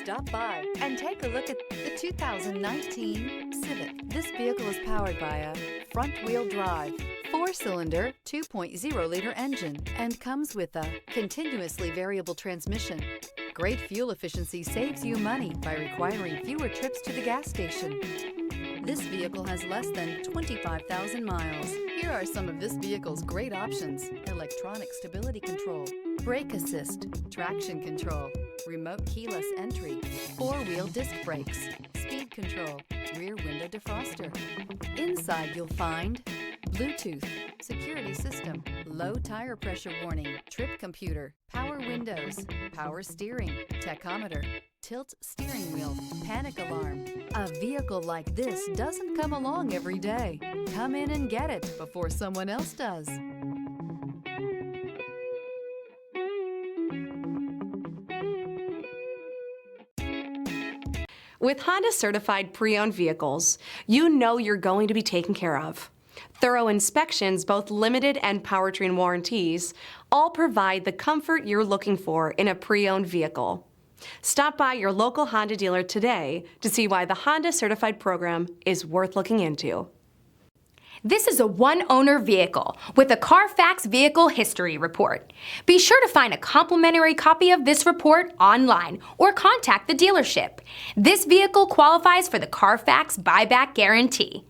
Stop by and take a look at the 2019 Civic. This vehicle is powered by a front-wheel drive, 4-cylinder, 2.0-liter engine and comes with a continuously variable transmission. Great fuel efficiency saves you money by requiring fewer trips to the gas station. This vehicle has less than 25,000 miles. Here are some of this vehicle's great options: electronic stability control, brake assist, traction control, remote keyless entry, 4-wheel disc brakes, speed control, rear window defroster. Inside you'll find Bluetooth, security system, low tire pressure warning, trip computer, power windows, power steering, tachometer, tilt steering wheel, panic alarm. A vehicle like this doesn't come along every day. Come in and get it before someone else does. With Honda certified pre-owned vehicles, you know you're going to be taken care of. Thorough inspections, both limited and powertrain warranties, all provide the comfort you're looking for in a pre-owned vehicle. Stop by your local Honda dealer today to see why the Honda Certified program is worth looking into. This is a one-owner vehicle with a CARFAX Vehicle History Report. Be sure to find a complimentary copy of this report online or contact the dealership. This vehicle qualifies for the CARFAX Buyback Guarantee.